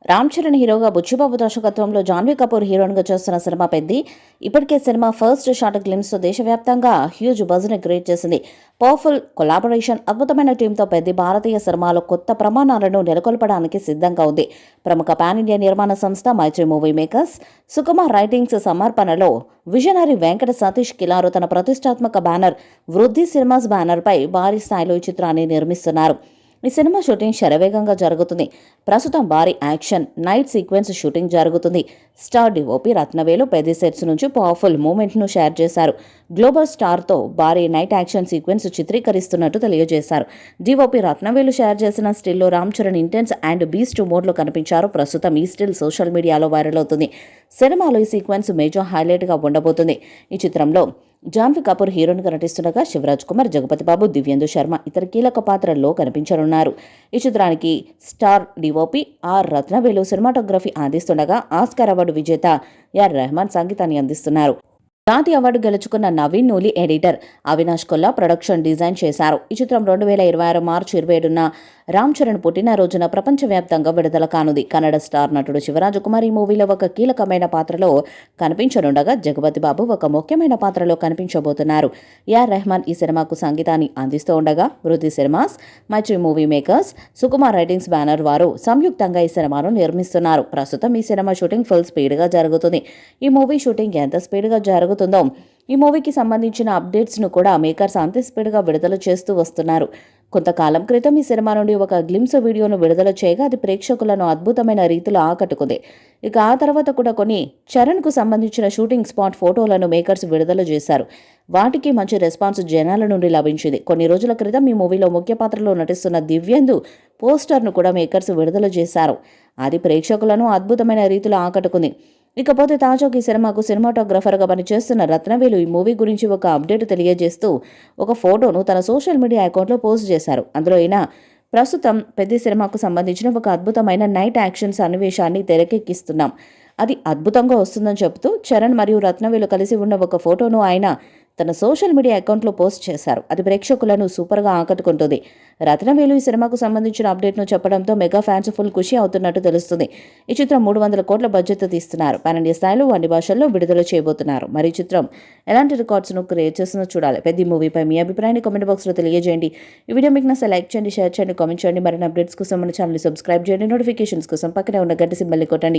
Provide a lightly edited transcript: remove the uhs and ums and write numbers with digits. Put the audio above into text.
రామ్ చరణ్ హీరోగా బుచ్చిబాబు దర్శకత్వంలో జాన్వీ కపూర్ హీరోయిన్గా చేస్తున్న సినిమా పెద్ది. ఇప్పటికే సినిమా ఫస్ట్ షాట్ గ్లిమ్స్తో దేశవ్యాప్తంగా హ్యూజ్ బజ్ని క్రియేట్ చేసింది. పవర్ఫుల్ కొలాబరేషన్, అద్భుతమైన టీంతో పెద్ది భారతీయ సినిమాలో కొత్త ప్రమాణాలను నెలకొల్పడానికి సిద్ధంగా ఉంది. ప్రముఖ పాన్ ఇండియా నిర్మాణ సంస్థ Mythri movie makers, Sukumar writings సమర్పణలో విజనరీ వెంకట సతీష్ కిలారు తన ప్రతిష్టాత్మక బ్యానర్ వృద్ధి సినిమాస్ బ్యానర్పై భారీ స్థాయిలో ఈ చిత్రాన్ని నిర్మిస్తున్నారు. ఈ సినిమా షూటింగ్ శరవేగంగా జరుగుతుంది. ప్రస్తుతం భారీ యాక్షన్ నైట్ సీక్వెన్స్ షూటింగ్ జరుగుతుంది. స్టార్ డిఓపి రత్నవేలు పెద్ద సెట్స్ నుంచి పవర్ఫుల్ మూమెంట్ను షేర్ చేశారు. గ్లోబల్ స్టార్తో భారీ నైట్ యాక్షన్ సీక్వెన్స్ చిత్రీకరిస్తున్నట్టు తెలియజేశారు. డిఓపి రత్నవేలు షేర్ చేసిన స్టిల్లో Ram Charan intense and beast మోడ్లో కనిపించారు. ప్రస్తుతం ఈ స్టిల్ సోషల్ మీడియాలో వైరల్ అవుతుంది. సినిమాలో ఈ సీక్వెన్స్ మేజర్ హైలైట్గా ఉండబోతుంది. ఈ చిత్రంలో జాన్వీ కపూర్ హీరోయిన్గా నటిస్తుండగా శివరాజ్ కుమార్, జగపతి బాబు, దివ్యేందు శర్మ ఇతర కీలక పాత్రల్లో కనిపించనున్నారు. ఈ చిత్రానికి star DOP R Rathnavelu cinematography అందిస్తుండగా ఆస్కార్ అవార్డు విజేత ఆర్ రెహమాన్ సంగీతాన్ని అందిస్తున్నారు. జాతీయ అవార్డు గెలుచుకున్న Naveen Nooli editor, Avinash Kolla production design చేశారు. ఈ చిత్రం 2026 మార్చి 27న రామ్ చరణ్ పుట్టినరోజున ప్రపంచవ్యాప్తంగా విడుదల కానుంది. కన్నడ స్టార్ నటుడు శివరాజ్ కుమార్ ఈ మూవీలో ఒక కీలకమైన పాత్రలో కనిపించనుండగా జగపతి బాబు ఒక ముఖ్యమైన పాత్రలో కనిపించబోతున్నారు. ఆర్ రెహమాన్ ఈ సినిమాకు సంగీతాన్ని అందిస్తూ ఉండగా Vriddhi cinemas, Mythri movie makers, Sukumar writings banner వారు సంయుక్తంగా ఈ సినిమాను నిర్మిస్తున్నారు. ప్రస్తుతం ఈ సినిమా షూటింగ్ ఫుల్ స్పీడ్గా జరుగుతుంది. ఈ మూవీ షూటింగ్ ఎంత స్పీడ్గా జరుగుతుందో ఈ మూవీకి సంబంధించిన అప్డేట్స్ను కూడా మేకర్స్ అంతే స్పీడ్గా విడుదల చేస్తూ వస్తున్నారు. కొంతకాలం క్రితం ఈ సినిమా నుండి ఒక గ్లిమ్స్ వీడియోను విడుదల చేయగా అది ప్రేక్షకులను అద్భుతమైన రీతిలో ఆకట్టుకుంది. ఇక ఆ తర్వాత కూడా కొన్ని చరణ్కు సంబంధించిన షూటింగ్ స్పాట్ ఫోటోలను మేకర్స్ విడుదల చేశారు. వాటికి మంచి రెస్పాన్స్ జనాల నుండి లభించింది. కొన్ని రోజుల క్రితం ఈ మూవీలో ముఖ్య పాత్రలో నటిస్తున్న దివ్యేందు పోస్టర్ను కూడా మేకర్స్ విడుదల చేశారు. అది ప్రేక్షకులను అద్భుతమైన రీతిలో ఆకట్టుకుంది. ఇకపోతే తాజాగా ఈ సినిమాకు సినిమాటోగ్రఫర్గా పనిచేస్తున్న రత్నవేలు ఈ మూవీ గురించి ఒక అప్డేట్ తెలియజేస్తూ ఒక ఫోటోను తన సోషల్ మీడియా అకౌంట్లో పోస్ట్ చేశారు. అందులో అయినా ప్రస్తుతం పెద్ద సినిమాకు సంబంధించిన ఒక అద్భుతమైన నైట్ యాక్షన్ సన్నివేశాన్ని తెరకెక్కిస్తున్నాం. అది అద్భుతంగా వస్తుందని చెబుతూ చరణ్ మరియు రత్నవేలు కలిసి ఉన్న ఒక ఫోటోను ఆయన తన సోషల్ మీడియా అకౌంట్లో పోస్ట్ చేశారు. అది ప్రేక్షకులను సూపర్గా ఆకట్టుకుంటుంది. రత్నవేలు ఈ సినిమాకు సంబంధించిన అప్డేట్ను చెప్పడంతో మెగా ఫ్యాన్స్ ఫుల్ ఖుషి అవుతున్నట్టు తెలుస్తుంది. ఈ చిత్రం 300 కోట్ల బడ్జెట్తో తీస్తున్నారు. పాన్ ఇండియా స్థాయిలో అన్ని భాషల్లో విడుదల చేయబోతున్నారు. మరి ఈ చిత్రం ఎలాంటి రికార్డ్స్ను క్రియేట్ చేస్తుందో చూడాలి. పెద్ద మూవీపై మీ అభిప్రాయాన్ని కామెంట్ బాక్స్లో తెలియజేయండి. ఈ వీడియో మీకు నచ్చితే లైక్ చేయండి, షేర్ చేయండి, కామెంట్ చేయండి. మరిన్ని అప్డేట్స్ కోసం మన ఛానల్ సబ్స్క్రైబ్ చేయండి. నోటిఫికేషన్స్ కోసం పక్కనే ఉన్న గంట సింబల్ని కొట్టండి.